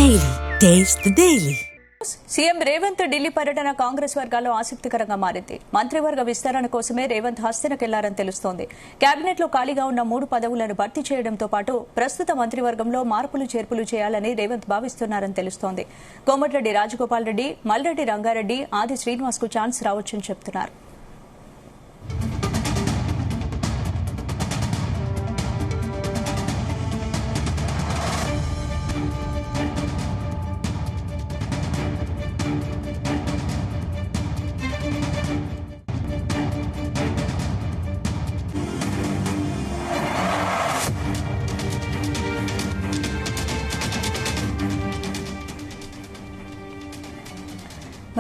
Daily. Taste the Daily. CM Revanth Delhi పర్యటన కాంగ్రెస్ వర్గాల్లో ఆసక్తికరంగా మారింది. మంత్రివర్గ విస్తరణ కోసమే రేవంత్ హస్తినకెళ్లారని తెలుస్తోంది. కేబినెట్ లో ఖాళీగా ఉన్న 3 పదవులను భర్తీ చేయడంతో పాటు ప్రస్తుత మంత్రివర్గంలో మార్పులు చేర్పులు చేయాలని రేవంత్ భావిస్తున్నారని తెలుస్తోంది. కోమటిరెడ్డి రాజగోపాల్ రెడ్డి, మల్రెడ్డి రంగారెడ్డి, ఆది శ్రీనివాస్ కు ఛాన్స్ రావచ్చని చెబుతున్నారు.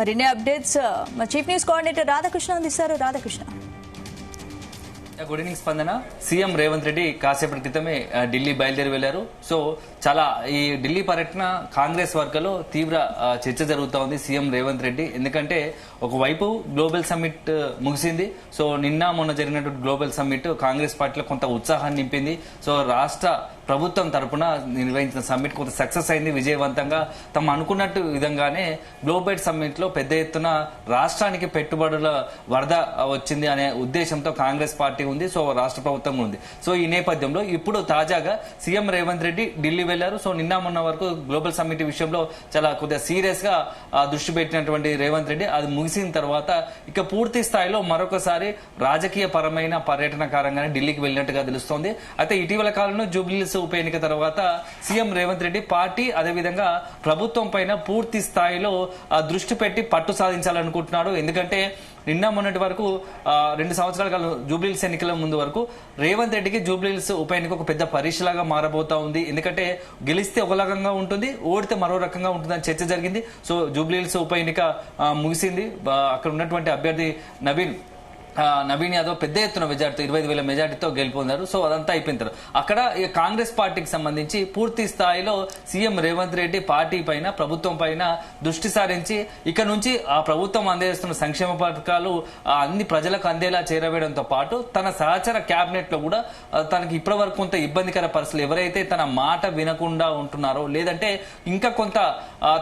మరిన్ని అప్డేట్స్ మా చీఫ్ న్యూస్ కోఆర్డినేటర్ రాధాకృష్ణ అందిస్తారు. రాధాకృష్ణ, గుడ్ ఈవినింగ్ స్పందన. సీఎం రేవంత్ రెడ్డి కాసేపటి క్రితమే ఢిల్లీ బయలుదేరి వెళ్లారు. సో చాలా ఈ ఢిల్లీ పర్యటన కాంగ్రెస్ వర్గంలో తీవ్ర చర్చ జరుగుతూ ఉంది. సీఎం రేవంత్ రెడ్డి ఎందుకంటే ఒకవైపు గ్లోబల్ సమ్మిట్ ముగిసింది. సో నిన్న మొన్న జరిగినటువంటి గ్లోబల్ సమ్మిట్ కాంగ్రెస్ పార్టీలో కొంత ఉత్సాహాన్ని నింపింది. సో రాష్ట్ర ప్రభుత్వం తరఫున నిర్వహించిన సమ్మిట్ కొంత సక్సెస్ అయింది, విజయవంతంగా. తమ అనుకున్నట్టు విధంగానే గ్లోబల్ సమ్మిట్ లో పెద్ద ఎత్తున రాష్ట్రానికి పెట్టుబడుల వరద వచ్చింది అనే ఉద్దేశంతో కాంగ్రెస్ పార్టీ ఉంది. సో రాష్ట్ర ప్రభుత్వం ఉంది. సో ఈ నేపథ్యంలో ఇప్పుడు తాజాగా సీఎం రేవంత్ రెడ్డి ఢిల్లీ వెళ్లారు. సో నిన్న మొన్న వరకు గ్లోబల్ సమ్మిట్ విషయంలో చాలా కొద్దిగా సీరియస్ గా దృష్టి పెట్టినటువంటి రేవంత్ రెడ్డి అది ముగిసిన తర్వాత ఇక పూర్తి స్థాయిలో మరొకసారి రాజకీయ పరమైన పర్యటనకారంగానే ఢిల్లీకి వెళ్ళినట్టుగా తెలుస్తోంది. అయితే ఇటీవల కాలంలో జూబ్లీహిల్స్ ఉప ఎన్నిక తర్వాత సీఎం రేవంత్ రెడ్డి పార్టీ అదేవిధంగా ప్రభుత్వం పైన పూర్తి స్థాయిలో దృష్టి పెట్టి పట్టు సాధించాలనుకుంటున్నాడు. ఎందుకంటే నిన్న మొన్నటి వరకు 2 సంవత్సరాల కాలం జూబ్లీహిల్స్ ఎన్నికల ముందు వరకు రేవంత్ రెడ్డికి జూబ్లీహిల్స్ ఉప ఎన్నిక ఒక పెద్ద పరీక్షలాగా మారబోతా ఉంది. ఎందుకంటే గెలిస్తే ఒక రకంగా ఉంటుంది, ఓడితే మరో రకంగా ఉంటుందని చర్చ జరిగింది. సో జూబ్లీహిల్స్ ఉప ఎన్నిక ముగిసింది. అక్కడ ఉన్నటువంటి అభ్యర్థి నవీన్ యాదవ్ పెద్ద ఎత్తున మెజార్టీతో 25,000 మెజార్టీతో గెలుపొందారు. సో అదంతా అయిపోయిన తర్వాత అక్కడ కాంగ్రెస్ పార్టీకి సంబంధించి పూర్తి స్థాయిలో సీఎం రేవంత్ రెడ్డి పార్టీ పైన ప్రభుత్వం పైన దృష్టి సారించి ఇక నుంచి ఆ ప్రభుత్వం అందేస్తున్న సంక్షేమ పథకాలు అన్ని ప్రజలకు అందేలా చేరవేయడంతో పాటు తన సహచర కేబినెట్ లో కూడా తనకి ఇప్పటి వరకు కొంత ఇబ్బందికర పరిస్థితులు ఎవరైతే తన మాట వినకుండా ఉంటున్నారో లేదంటే ఇంకా కొంత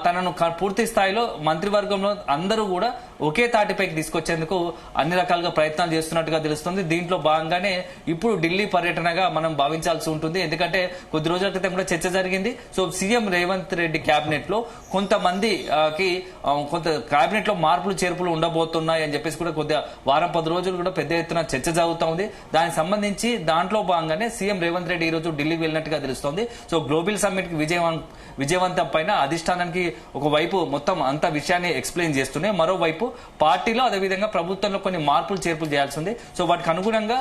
తనను పూర్తి స్థాయిలో మంత్రివర్గంలో అందరూ కూడా ఒకే తాటిపైకి తీసుకొచ్చేందుకు అన్ని రకాలుగా ప్రయత్నాలు చేస్తున్నట్టుగా తెలుస్తుంది. దీంట్లో భాగంగానే ఇప్పుడు ఢిల్లీ పర్యటనగా మనం భావించాల్సి ఉంటుంది. ఎందుకంటే కొద్ది రోజుల క్రితం కూడా చర్చ జరిగింది. So CM Revanth Reddy cabinet లో కొంతమందికి కొంత కేబినెట్ లో మార్పులు చేర్పులు ఉండబోతున్నాయి అని చెప్పేసి కూడా కొద్దిగా వారం 10 రోజులు కూడా పెద్ద ఎత్తున చర్చ జరుగుతూ ఉంది. దానికి సంబంధించి దాంట్లో భాగంగానే సీఎం రేవంత్ రెడ్డి ఈ రోజు ఢిల్లీకి వెళ్ళినట్టుగా తెలుస్తోంది. సో గ్లోబల్ సమ్మిట్ కి విజయవంతం పైన అధిష్టానానికి ఒకవైపు మొత్తం అంత విషయాన్ని ఎక్స్ప్లెయిన్ చేస్తూనే మరోవైపు పార్టీలో అదేవిధంగా ప్రభుత్వంలో కొన్ని మార్పులు చేర్పులు చేయాల్సి ఉంది. సో వాటికి అనుగుణంగా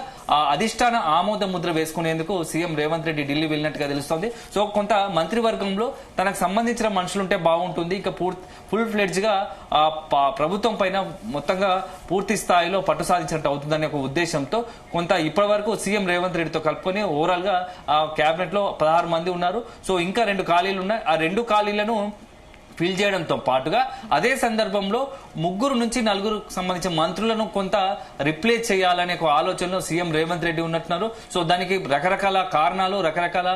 అధిష్టాన ఆమోద ముద్ర వేసుకునేందుకు సీఎం రేవంత్ రెడ్డి ఢిల్లీ వెళ్ళినట్టుగా తెలుస్తోంది. సో కొంత మంత్రివర్గంలో తనకు సంబంధించిన మనుషులుంటే బాగుంటుంది. ఇక ఫుల్ ఫ్లెడ్జ్ గా ప్రభుత్వం పైన మొత్తంగా పూర్తి స్థాయిలో పట్టు సాధించినట్టు అవుతుందనే ఒక ఉద్దేశంతో కొంత ఇప్పటి వరకు సీఎం రేవంత్ రెడ్డితో కలుపుకొని ఓవరాల్ గా కేబినెట్ లో 16 మంది ఉన్నారు. సో ఇంకా 2 ఖాళీలు ఉన్నాయి. ఆ 2 ఖాళీలను ఫిల్ చేయడంతో పాటుగా అదే సందర్భంలో 3 నుంచి 4 సంబంధించిన మంత్రులను కొంత రిప్లేస్ చేయాలనే ఒక ఆలోచనలో సీఎం రేవంత్ రెడ్డి ఉన్నట్టున్నారు. సో దానికి రకరకాల కారణాలు, రకరకాల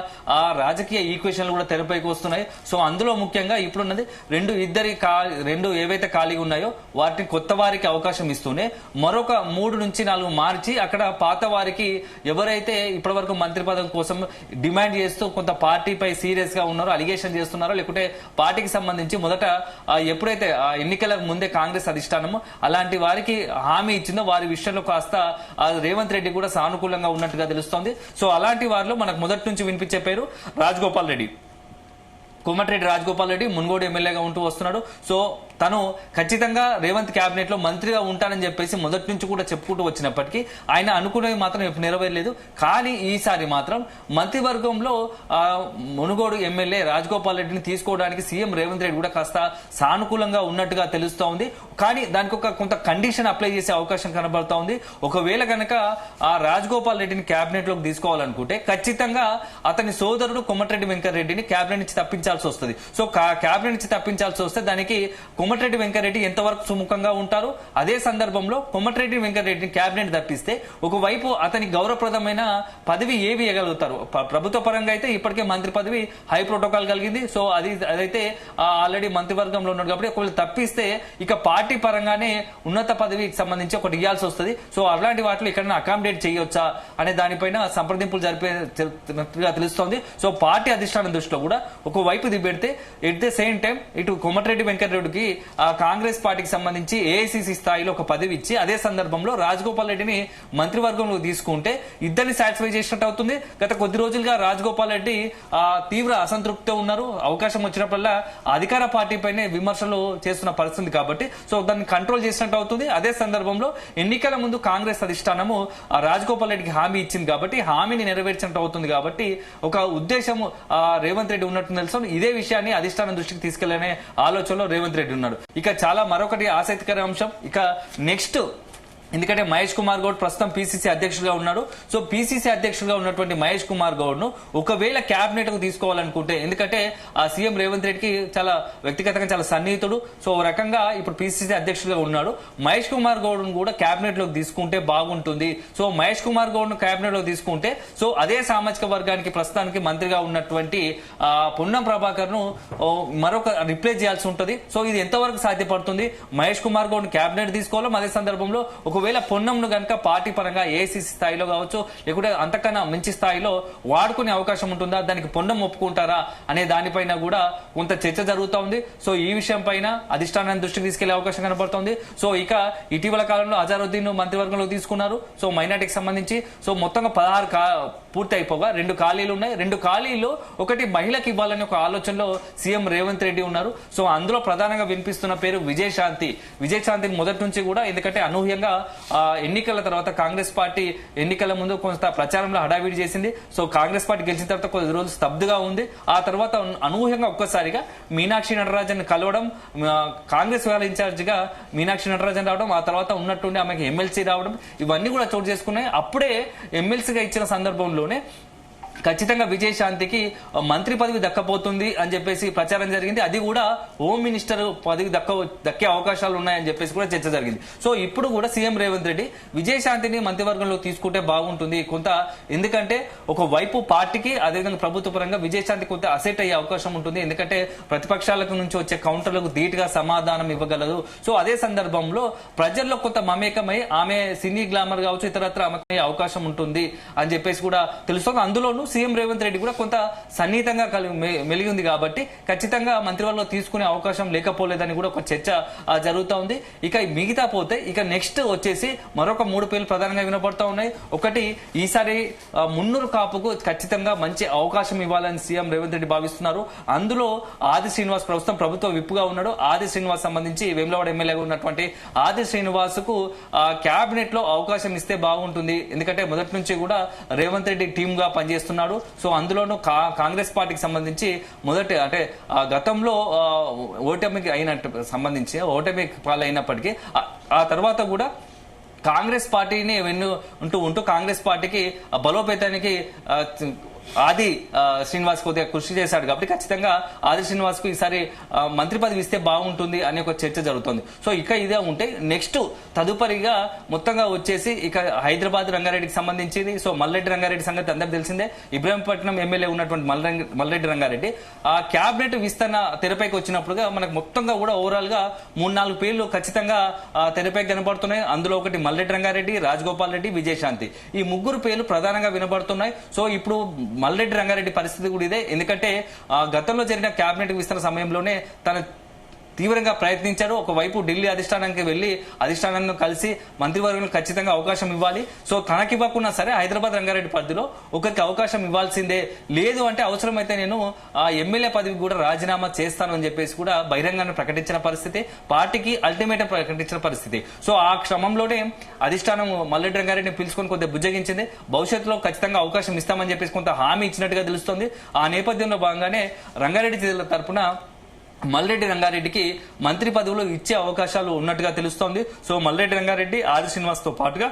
రాజకీయ ఈక్వేషన్లు కూడా తెరపైకి వస్తున్నాయి. సో అందులో ముఖ్యంగా ఇప్పుడున్నది 2 ఏవైతే ఖాళీగా ఉన్నాయో వాటిని కొత్త వారికి అవకాశం ఇస్తూనే మరొక 3 నుంచి 4 మార్చి అక్కడ పాత వారికి ఎవరైతే ఇప్పటి వరకు మంత్రి పదవి కోసం డిమాండ్ చేస్తూ కొంత పార్టీపై సీరియస్ గా ఉన్నారో, అలిగేషన్ చేస్తున్నారో, లేకుంటే పార్టీకి సంబంధించి మొదట ఎప్పుడైతే ఎన్నికల ముందే కాంగ్రెస్ అధిష్టానము అలాంటి వారికి హామీ ఇచ్చిందో వారి విషయంలో కాస్త రేవంత్ రెడ్డి కూడా సానుకూలంగా ఉన్నట్టుగా తెలుస్తోంది. సో అలాంటి వారిలో మనకు మొదటి నుంచి వినిపించే పేరు రాజగోపాల్ రెడ్డి. కోమటిరెడ్డి రాజగోపాల్ రెడ్డి మున్గోడు ఎమ్మెల్యేగా ఉంటూ వస్తున్నాడు. సో తను ఖచ్చితంగా రేవంత్ కేబినెట్ లో మంత్రిగా ఉంటానని చెప్పేసి మొదటి నుంచి కూడా చెప్పుకుంటూ వచ్చినప్పటికీ ఆయన అనుకునేవి మాత్రం ఎప్పుడు నెరవేరలేదు. కానీ ఈసారి మాత్రం మంత్రివర్గంలో మునుగోడు ఎమ్మెల్యే రాజగోపాల్ రెడ్డిని తీసుకోవడానికి సీఎం రేవంత్ రెడ్డి కూడా కాస్త సానుకూలంగా ఉన్నట్టుగా తెలుస్తా ఉంది. కానీ దానికి కొంత కండిషన్ అప్లై చేసే అవకాశం కనబడతా ఉంది. ఒకవేళ కనుక ఆ రాజగోపాల్ రెడ్డిని కేబినెట్ లోకి తీసుకోవాలనుకుంటే ఖచ్చితంగా అతని సోదరుడు కోమటిరెడ్డి వెంకటరెడ్డిని కేబినెట్ నుంచి తప్పించాల్సి వస్తుంది. సో కేబినెట్ నుంచి తప్పించాల్సి వస్తే దానికి కోమటిరెడ్డి వెంకటరెడ్డి ఎంతవరకు సుముఖంగా ఉంటారు. అదే సందర్భంలో కోమటిరెడ్డి వెంకటరెడ్డిని కేబినెట్ తప్పిస్తే ఒకవైపు అతని గౌరవప్రదమైన పదవి ఏవి ఇవ్వగలుగుతారు. ప్రభుత్వ పరంగా అయితే ఇప్పటికే మంత్రి పదవి హై ప్రోటోకాల్ కలిగింది. సో అదైతే ఆల్రెడీ మంత్రివర్గంలో ఉన్నాడు కాబట్టి ఒకవేళ తప్పిస్తే ఇక పార్టీ పరంగానే ఉన్నత పదవికి సంబంధించి ఒకటి ఇవ్వాల్సి వస్తుంది. సో అలాంటి వాటిలో ఎక్కడైనా అకామిడేట్ చేయొచ్చా అనే దానిపైన సంప్రదింపులు జరిపేట్టుగా తెలుస్తోంది. సో పార్టీ అధిష్టానం దృష్టిలో కూడా ఒకవైపు ఇది పెడితే ఎట్ ద సేమ్ టైం ఇటు కోమటిరెడ్డి వెంకటరెడ్డికి కాంగ్రెస్ పార్టీకి సంబంధించి ఏఐసిసి స్థాయిలో ఒక పదవి ఇచ్చి అదే సందర్భంలో రాజగోపాల్ రెడ్డిని మంత్రివర్గంలో తీసుకుంటే ఇద్దరిని సాటిస్ఫై చేసినట్టు అవుతుంది. గత కొద్ది రోజులుగా రాజగోపాల్ రెడ్డి తీవ్ర అసంతృప్తితో ఉన్నారు. అవకాశం వచ్చినప్పుడల్లా అధికార పార్టీ పైనే విమర్శలు చేస్తున్న పరిస్థితి కాబట్టి సో దాన్ని కంట్రోల్ చేసినట్టు అవుతుంది. అదే సందర్భంలో ఎన్నికల ముందు కాంగ్రెస్ అధిష్టానము రాజగోపాల్ రెడ్డికి హామీ ఇచ్చింది కాబట్టి హామీని నెరవేర్చినట్టు అవుతుంది కాబట్టి ఒక ఉద్దేశం రేవంత్ రెడ్డి ఉన్నట్టు తెలుసు. ఇదే విషయాన్ని అధిష్టానం దృష్టికి తీసుకెళ్లనే ఆలోచనలో రేవంత్ రెడ్డి ఉన్నాడు. ఇక చాలా మరొకటి ఆసక్తికర అంశం ఇక నెక్స్ట్ ఎందుకంటే మహేష్ కుమార్ గౌడ్ ప్రస్తుతం పిసిసి అధ్యక్షుడిగా ఉన్నాడు. సో పిసిసి అధ్యక్షుడిగా ఉన్నటువంటి మహేష్ కుమార్ గౌడ్ ను ఒకవేళ కేబినెట్ కు తీసుకోవాలనుకుంటే ఎందుకంటే ఆ సీఎం రేవంత్ రెడ్డికి చాలా వ్యక్తిగతంగా చాలా సన్నిహితుడు. సో ఒక రకంగా ఇప్పుడు పిసిసి అధ్యక్షుడిగా ఉన్నాడు. మహేష్ కుమార్ గౌడ్ ను కూడా కేబినెట్ లోకి తీసుకుంటే బాగుంటుంది. సో మహేష్ కుమార్ గౌడ్ ను కేబినెట్ లోకి తీసుకుంటే సో అదే సామాజిక వర్గానికి ప్రస్తుతానికి మంత్రిగా ఉన్నటువంటి పొన్నం ప్రభాకర్ ను మరొక రిప్లేస్ చేయాల్సి ఉంటుంది. సో ఇది ఎంతవరకు సాధ్యపడుతుంది? మహేష్ కుమార్ గౌడ్ ను కేబినెట్ తీసుకోవాలి. అదే సందర్భంలో ఒకవేళ పొన్నంను గనక పార్టీ పరంగా ఏఐసిసి స్థాయిలో కావచ్చు లేకుంటే అంతకన్నా మంచి స్థాయిలో వాడుకునే అవకాశం ఉంటుందా, దానికి పొన్నం ఒప్పుకుంటారా అనే దానిపైన కూడా కొంత చర్చ జరుగుతూ ఉంది. సో ఈ విషయం పైన అధిష్టానాన్ని దృష్టికి తీసుకెళ్లే అవకాశం కనబడుతోంది. సో ఇక ఇటీవల కాలంలో అజారుద్దీన్ మంత్రివర్గంలో తీసుకున్నారు. సో మైనార్టీకి సంబంధించి సో మొత్తంగా 16 పూర్తి అయిపోగా 2 ఖాళీలు ఉన్నాయి. 2 ఖాళీలు ఒకటి మహిళకి ఇవ్వాలని ఒక ఆలోచనలో సీఎం రేవంత్ రెడ్డి ఉన్నారు. సో అందులో ప్రధానంగా వినిపిస్తున్న పేరు విజయశాంతి. విజయశాంతిని మొదటి నుంచి కూడా ఎందుకంటే అనూహ్యంగా ఎన్నికల తర్వాత కాంగ్రెస్ పార్టీ ఎన్నికల ముందు కొంత ప్రచారంలో హడావిడి చేసింది. సో కాంగ్రెస్ పార్టీ గెలిచిన తర్వాత కొద్ది రోజులు స్తబ్దుగా ఉంది. ఆ తర్వాత అనూహ్యంగా ఒక్కసారిగా మీనాక్షి నటరాజన్ కలవడం, కాంగ్రెస్ వాళ్ళ ఇన్ఛార్జ్ గా మీనాక్షి నటరాజన్ రావడం, ఆ తర్వాత ఉన్నట్టుండి ఆమెకి ఎమ్మెల్సీ రావడం ఇవన్నీ కూడా చోటు చేసుకున్నాయి. అప్పుడే ఎమ్మెల్సీగా ఇచ్చిన సందర్భంలోనే ఖచ్చితంగా విజయశాంతికి మంత్రి పదవి దక్కపోతుంది అని చెప్పేసి ప్రచారం జరిగింది. అది కూడా హోమ్ మినిస్టర్ పదవి దక్కే అవకాశాలు ఉన్నాయని చెప్పేసి కూడా చర్చ జరిగింది. సో ఇప్పుడు కూడా సీఎం రేవంత్ రెడ్డి విజయశాంతిని మంత్రివర్గంలో తీసుకుంటే బాగుంటుంది కొంత, ఎందుకంటే ఒక వైపు పార్టీకి అదేవిధంగా ప్రభుత్వ పరంగా విజయశాంతి కొంత అసెట్ అయ్యే అవకాశం ఉంటుంది. ఎందుకంటే ప్రతిపక్షాలకు నుంచి వచ్చే కౌంటర్లకు ధీటుగా సమాధానం ఇవ్వగలదు. సో అదే సందర్భంలో ప్రజల్లో కొంత మమేకమై ఆమె సినీ గ్లామర్ కావచ్చు ఇతరత్ర ఆమెకు అవకాశం ఉంటుంది అని చెప్పేసి కూడా తెలుస్తుంది. అందులోనూ సీఎం రేవంత్ రెడ్డి కూడా కొంత సన్నిహితంగా మెలిగి ఉంది కాబట్టి ఖచ్చితంగా మంత్రివర్గంలో తీసుకునే అవకాశం లేకపోలేదని కూడా ఒక చర్చ జరుగుతూ ఉంది. ఇక మిగతా పోతే ఇక నెక్స్ట్ వచ్చేసి మరొక 3 పేర్లు ప్రధానంగా వినపడుతూ ఉన్నాయి. ఒకటి ఈసారి మున్నూరు కాపుకు ఖచ్చితంగా మంచి అవకాశం ఇవ్వాలని సీఎం రేవంత్ రెడ్డి భావిస్తున్నారు. అందులో ఆది శ్రీనివాస్ ప్రస్తుతం ప్రభుత్వ విప్పుగా ఉన్నాడు. ఆది శ్రీనివాస్ సంబంధించి వేములవాడ ఎమ్మెల్యేగా ఉన్నటువంటి ఆది శ్రీనివాస్ కు కేబినెట్ లో అవకాశం ఇస్తే బాగుంటుంది. ఎందుకంటే మొదటి నుంచి కూడా రేవంత్ రెడ్డి టీమ్ గా పనిచేస్తున్నారు. సో అందులోనూ కాంగ్రెస్ పార్టీకి సంబంధించి మొదటి అంటే గతంలో ఓటమి పాలైనప్పటికీ ఆ తర్వాత కూడా కాంగ్రెస్ పార్టీని ఉంటూ కాంగ్రెస్ పార్టీకి బలోపేతానికి ఆది శ్రీనివాస్ కొద్దిగా కృషి చేశాడు కాబట్టి ఖచ్చితంగా ఆది శ్రీనివాస్ కు ఈసారి మంత్రి పదవి ఇస్తే బాగుంటుంది అనే ఒక చర్చ జరుగుతుంది. సో ఇక ఇదే ఉంటే నెక్స్ట్ తదుపరిగా మొత్తంగా వచ్చేసి ఇక హైదరాబాద్ రంగారెడ్డికి సంబంధించింది. సో మల్రెడ్డి రంగారెడ్డి సంగతి అందరికి తెలిసిందే. ఇబ్రాహీంపట్నం ఎమ్మెల్యే ఉన్నటువంటి మల్రెడ్డి రంగారెడ్డి ఆ క్యాబినెట్ విస్తరణ తెరపైకి వచ్చినప్పుడుగా మనకు మొత్తంగా కూడా ఓవరాల్ గా 3-4 పేర్లు ఖచ్చితంగా తెరపైకి కనబడుతున్నాయి. అందులో ఒకటి మల్రెడ్డి రంగారెడ్డి, రాజగోపాల్ రెడ్డి, విజయశాంతి ఈ 3 పేర్లు ప్రధానంగా వినబడుతున్నాయి. సో ఇప్పుడు మల్రెడ్డి రంగారెడ్డి పరిస్థితి కూడా ఇదే. ఎందుకంటే గతంలో జరిగిన కేబినెట్ విస్తరణ సమయంలోనే తన తీవ్రంగా ప్రయత్నించారు. ఒకవైపు ఢిల్లీ అధిష్టానానికి వెళ్లి అధిష్టానాన్ని కలిసి మంత్రివర్గంలో ఖచ్చితంగా అవకాశం ఇవ్వాలి. సో తనకి ఇవ్వకున్నా సరే హైదరాబాద్ రంగారెడ్డి పరిధిలో ఒకరికి అవకాశం ఇవ్వాల్సిందే, లేదు అంటే అవసరమైతే నేను ఎమ్మెల్యే పదవి కూడా రాజీనామా చేస్తాను అని చెప్పేసి కూడా బహిరంగాన్ని ప్రకటించిన పరిస్థితి, పార్టీకి అల్టిమేటం ప్రకటించిన పరిస్థితి. సో ఆ క్రమంలోనే అధిష్టానం మల్రెడ్డి రంగారెడ్డిని పిలుచుకొని కొద్దిగా బుజ్జగించింది. భవిష్యత్తులో ఖచ్చితంగా అవకాశం ఇస్తామని చెప్పేసి కొంత హామీ ఇచ్చినట్టుగా తెలుస్తోంది. ఆ నేపథ్యంలో భాగంగానే రంగారెడ్డి జిల్లా తరఫున మల్రెడ్డి రంగారెడ్డికి మంత్రి పదవులు ఇచ్చే అవకాశాలు ఉన్నట్టుగా తెలుస్తోంది. సో మల్రెడ్డి రంగారెడ్డి, ఆది శ్రీనివాస్ తో పాటుగా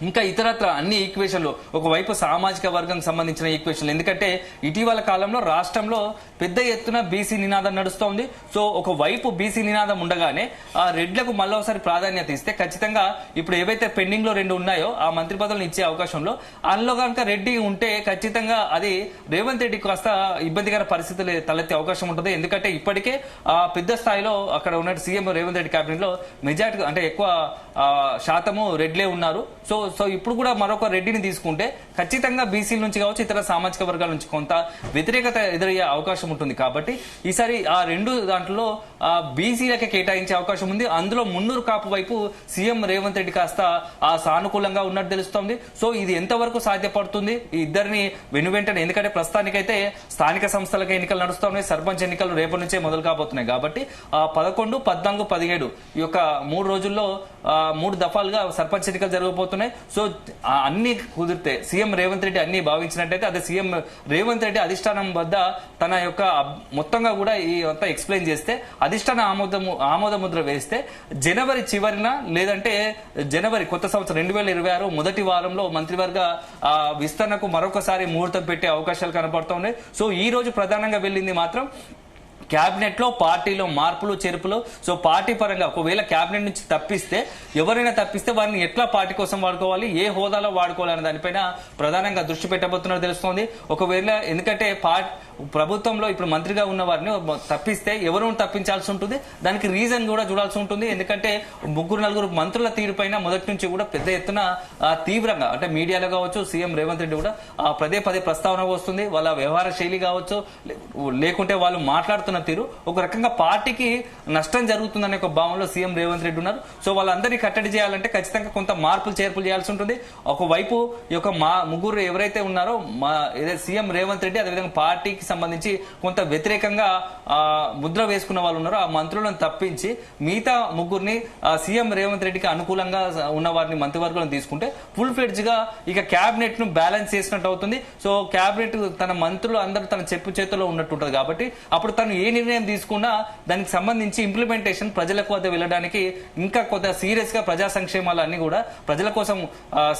ఇంకా ఇతరత్ర అన్ని ఈక్వేషన్లు, ఒకవైపు సామాజిక వర్గం సంబంధించిన ఈక్వేషన్లు, ఎందుకంటే ఇటీవల కాలంలో రాష్ట్రంలో పెద్ద ఎత్తున బీసీ నినాదం నడుస్తోంది. సో ఒకవైపు బీసీ నినాదం ఉండగానే ఆ రెడ్లకు మళ్ళొకసారి ప్రాధాన్యత ఇస్తే ఖచ్చితంగా ఇప్పుడు ఏవైతే పెండింగ్ లో 2 ఉన్నాయో ఆ మంత్రి పదవులను ఇచ్చే అవకాశంలో అందులో కనుక రెడ్డి ఉంటే ఖచ్చితంగా అది రేవంత్ రెడ్డి కాస్త ఇబ్బందికర పరిస్థితులు తలెత్తే అవకాశం ఉంటుంది. ఎందుకంటే ఇప్పటికే పెద్ద స్థాయిలో అక్కడ ఉన్న సీఎం రేవంత్ రెడ్డి కేబినెట్ లో మెజార్టీ అంటే ఎక్కువ శాతము రెడ్లే ఉన్నారు. సో ఇప్పుడు కూడా మరొక రెడ్డిని తీసుకుంటే ఖచ్చితంగా బీసీల నుంచి కావచ్చు, ఇతర సామాజిక వర్గాల నుంచి కొంత వ్యతిరేకత ఎదురయ్యే అవకాశం ఉంటుంది. కాబట్టి ఈసారి ఆ 2 దాంట్లో బీసీలకే కేటాయించే అవకాశం ఉంది. అందులో మున్నూరు కాపు వైపు సీఎం రేవంత్ రెడ్డి కాస్త సానుకూలంగా ఉన్నట్టు తెలుస్తోంది. సో ఇది ఎంతవరకు సాధ్యపడుతుంది ఈ ఇద్దరిని వెనువెంటనే, ఎందుకంటే ప్రస్తుతానికైతే స్థానిక సంస్థలకు ఎన్నికలు నడుస్తున్నాయి, సర్పంచ్ ఎన్నికలు రేపటి నుంచే మొదలు కాబోతున్నాయి. కాబట్టి 11, 14, 17 ఈ యొక్క 3 రోజుల్లో 3 దఫాలుగా సర్పంచ్ ఎన్నికలు జరగబోతున్నాయి. సో అన్ని కుదిరితే సీఎం రేవంత్ రెడ్డి అన్ని భావించినట్టయితే అదే సీఎం రేవంత్ రెడ్డి అధిష్టానం వద్ద తన యొక్క మొత్తంగా కూడా ఈ అంతా ఎక్స్ప్లెయిన్ చేస్తే అధిష్టాన ఆమోద ముద్ర వేస్తే జనవరి చివరిన లేదంటే జనవరి కొత్త సంవత్సరం 2026 మొదటి వారంలో మంత్రివర్గ విస్తరణకు మరొకసారి ముహూర్తం పెట్టే అవకాశాలు కనపడుతున్నాయి. సో ఈ రోజు ప్రధానంగా వెళ్ళింది మాత్రం క్యాబినెట్ లో పార్టీలో మార్పులు చేర్పులు. సో పార్టీ పరంగా ఒకవేళ క్యాబినెట్ నుంచి తప్పిస్తే ఎవరైనా తప్పిస్తే వారిని ఎట్లా పార్టీ కోసం వాడుకోవాలి, ఏ హోదాలో వాడుకోవాలనే దానిపైన ప్రధానంగా దృష్టి పెట్టబోతున్నట్టు తెలుస్తోంది. ఒకవేళ ఎందుకంటే ప్రభుత్వంలో ఇప్పుడు మంత్రిగా ఉన్న వారిని తప్పిస్తే ఎవరు తప్పించాల్సి ఉంటుంది, దానికి రీజన్ కూడా చూడాల్సి ఉంటుంది. ఎందుకంటే 3-4 మంత్రుల తీరుపైన మొదటి నుంచి కూడా పెద్ద ఎత్తున తీవ్రంగా అంటే మీడియాలో కావచ్చు, సీఎం రేవంత్ రెడ్డి కూడా పదే ప్రస్తావన వస్తుంది. వాళ్ళ వ్యవహార శైలి కావచ్చు, లేకుంటే వాళ్ళు మాట్లాడుతున్న తీరు ఒక రకంగా పార్టీకి నష్టం జరుగుతుందనే ఒక భావనలో సీఎం రేవంత్ రెడ్డి ఉన్నారు. సో వాళ్ళందరినీ కట్టడి చేయాలంటే ఖచ్చితంగా కొంత మార్పులు చేర్పులు చేయాల్సి ఉంటుంది. ఒకవైపు ఈ యొక్క ముగ్గురు ఎవరైతే ఉన్నారో సీఎం రేవంత్ రెడ్డి అదేవిధంగా పార్టీకి సంబంధించి కొంత వ్యతిరేకంగా ముద్ర వేసుకున్న వాళ్ళు ఉన్నారో ఆ మంత్రులను తప్పించి మిగతా ముగ్గురిని సీఎం రేవంత్ రెడ్డికి అనుకూలంగా ఉన్న వారిని మంత్రివర్గంలో తీసుకుంటే ఫుల్ ఫ్లెడ్జ్ గా ఇక క్యాబినెట్ ను బ్యాలెన్స్ చేసినట్టు అవుతుంది. సో క్యాబినెట్ తన మంత్రులు అందరూ తన చెప్పు చేతిలో ఉన్నట్టు ఉంటుంది. కాబట్టి అప్పుడు తను ఏ నిర్ణయం తీసుకున్నా దానికి సంబంధించి ఇంప్లిమెంటేషన్ ప్రజలకు వద్ద వెళ్ళడానికి ఇంకా కొంత సీరియస్ గా ప్రజా సంక్షేమాలన్నీ కూడా ప్రజల కోసం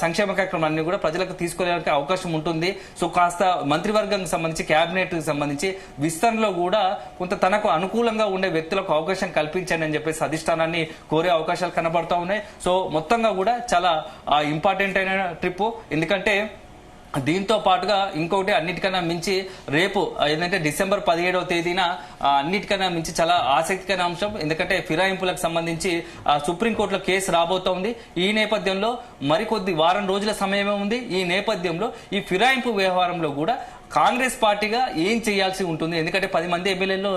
సంక్షేమ కార్యక్రమాలన్నీ కూడా ప్రజలకు తీసుకెళ్ళడానికి అవకాశం ఉంటుంది. సో కాస్త మంత్రివర్గానికి సంబంధించి క్యాబినెట్ సంబంధించి విస్తరణలో కూడా కొంత తనకు అనుకూలంగా ఉండే వ్యక్తులకు అవకాశం కల్పించండి అని చెప్పేసి అధిష్టానాన్ని కోరే అవకాశాలు కనబడతా ఉన్నాయి. సో మొత్తంగా కూడా చాలా ఇంపార్టెంట్ అయిన ట్రిప్. ఎందుకంటే దీంతో పాటుగా ఇంకొకటి అన్నిటికన్నా మించి రేపు ఏంటంటే డిసెంబర్ 17వ తేదీన అన్నిటికన్నా మించి చాలా ఆసక్తికర అంశం. ఎందుకంటే ఫిరాయింపులకు సంబంధించి సుప్రీంకోర్టులో కేసు రాబోతోంది. ఈ నేపథ్యంలో మరికొద్ది వారం రోజుల సమయమే ఉంది. ఈ నేపథ్యంలో ఈ ఫిరాయింపు వ్యవహారంలో కూడా కాంగ్రెస్ పార్టీగా ఏం చేయాల్సి ఉంటుంది. ఎందుకంటే 10 మంది ఎమ్మెల్యేలు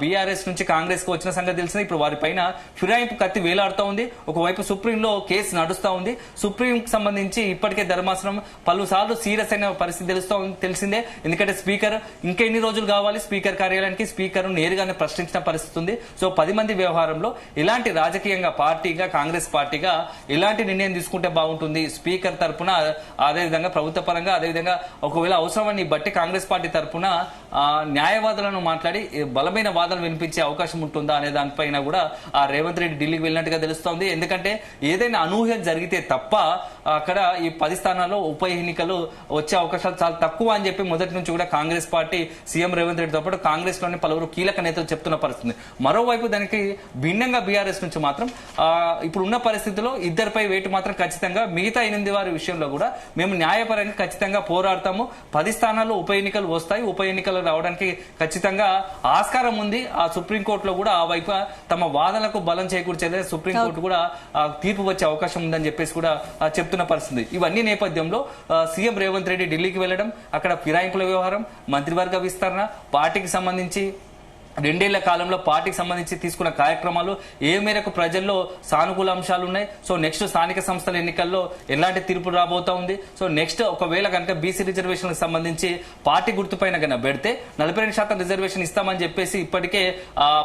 బీఆర్ఎస్ నుంచి కాంగ్రెస్ కు వచ్చిన సంగతి తెలిసింది. ఇప్పుడు వారి పైన ఫిరాయింపు కత్తి వేలాడుతూ ఉంది. ఒకవైపు సుప్రీంలో కేసు నడుస్తూ ఉంది. సుప్రీం కి సంబంధించి ఇప్పటికే ధర్మాసనం పలుసార్లు సీరియస్ అయిన పరిస్థితి తెలిసిందే. ఎందుకంటే స్పీకర్ ఇంకెన్ని రోజులు కావాలి స్పీకర్ కార్యాలయానికి, స్పీకర్ నేరుగానే ప్రశ్నించిన పరిస్థితి ఉంది. సో 10 మంది వ్యవహారంలో ఎలాంటి రాజకీయంగా పార్టీగా కాంగ్రెస్ పార్టీగా ఎలాంటి నిర్ణయం తీసుకుంటే బాగుంటుంది స్పీకర్ తరఫున, అదేవిధంగా ప్రభుత్వ పరంగా, అదేవిధంగా ఒకవేళ అవసరాన్ని బట్టి కాంగ్రెస్ పార్టీ తరఫున న్యాయవాదులను మాట్లాడి బలమైన వాదనలు వినిపించే అవకాశం ఉంటుందా అనే దానిపైన కూడా రేవంత్ రెడ్డి ఢిల్లీకి వెళ్ళినట్టుగా తెలుస్తోంది. ఎందుకంటే ఏదైనా అనూహ్యం జరిగితే తప్ప అక్కడ ఈ 10 స్థానాల్లో ఉప ఎన్నికలు వచ్చే అవకాశాలు చాలా తక్కువ అని చెప్పి మొదటి నుంచి కూడా కాంగ్రెస్ పార్టీ సీఎం రేవంత్ రెడ్డితో పాటు కాంగ్రెస్ లోని పలువురు కీలక నేతలు చెప్తున్న పరిస్థితి. మరోవైపు దానికి భిన్నంగా బీఆర్ఎస్ నుంచి మాత్రం ఇప్పుడున్న పరిస్థితిలో ఇద్దరిపై వేటు మాత్రం ఖచ్చితంగా మిగతా 8 వారి విషయంలో కూడా మేము న్యాయపరంగా ఖచ్చితంగా పోరాడతాము. 10 స్థానాల్లో ఉప ఎన్నికలు వస్తాయి. ఉప ఎన్నికలు రావడానికి ఖచ్చితంగా ఆస్కారం ఉంది. ఆ సుప్రీంకోర్టులో కూడా ఆ వైపు తమ వాదనలకు బలం చేకూర్చేదే సుప్రీంకోర్టు కూడా తీర్పు వచ్చే అవకాశం ఉందని చెప్పేసి కూడా చెప్తున్న పరిస్థితి. ఇవన్నీ నేపథ్యంలో సీఎం రేవంత్ రెడ్డి ఢిల్లీకి వెళ్లడం, అక్కడ ఫిరాయింపుల వ్యవహారం, మంత్రివర్గ విస్తరణ, పార్టీకి సంబంధించి 2 ఏళ్ల కాలంలో పార్టీకి సంబంధించి తీసుకున్న కార్యక్రమాలు ఏ మేరకు ప్రజల్లో సానుకూల అంశాలు ఉన్నాయి. సో నెక్స్ట్ స్థానిక సంస్థల ఎన్నికల్లో ఎలాంటి తీర్పు రాబోతా ఉంది. సో నెక్స్ట్ ఒకవేళ కనుక బీసీ రిజర్వేషన్ సంబంధించి పార్టీ గుర్తుపైన కనుక పెడితే 42% రిజర్వేషన్ ఇస్తామని చెప్పేసి ఇప్పటికే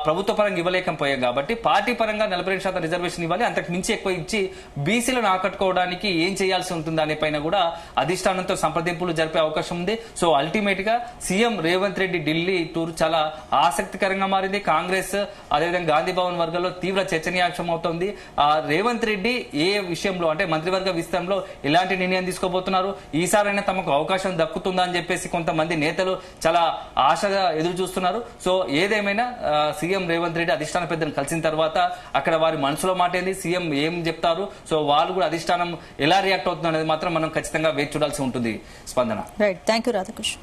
ప్రభుత్వ పరంగా ఇవ్వలేకపోయాం. కాబట్టి పార్టీ పరంగా 42% రిజర్వేషన్ ఇవ్వాలి, అంతకు మించి ఎక్కువ ఇచ్చి బీసీలను ఆకట్టుకోవడానికి ఏం చేయాల్సి ఉంటుంది అనే పైన కూడా అధిష్టానంతో సంప్రదింపులు జరిపే అవకాశం ఉంది. సో అల్టిమేట్ గా సీఎం రేవంత్ రెడ్డి ఢిల్లీ టూర్ చాలా ఆసక్తి ఆసక్తికరంగా మారింది. కాంగ్రెస్ అదేవిధంగా గాంధీ భవన్ వర్గంలో తీవ్ర చర్చనీయాంశం అవుతోంది. రేవంత్ రెడ్డి ఏ విషయంలో అంటే మంత్రివర్గ విస్తరణలో ఎలాంటి నిర్ణయం తీసుకోబోతున్నారు, ఈసారైనా తమకు అవకాశం దక్కుతుందా అని చెప్పేసి కొంతమంది నేతలు చాలా ఆశగా ఎదురు చూస్తున్నారు. సో ఏదేమైనా సీఎం రేవంత్ రెడ్డి అధిష్టాన పెద్దను కలిసిన తర్వాత అక్కడ వారి మనసులో మాట ఏంది, సీఎం ఏం చెప్తారు, సో వాళ్ళు కూడా అధిష్టానం ఎలా రియాక్ట్ అవుతుంది అనేది మాత్రం మనం ఖచ్చితంగా వేచి చూడాల్సి ఉంటుంది. స్పందన. Right, thank you Radhakrishna.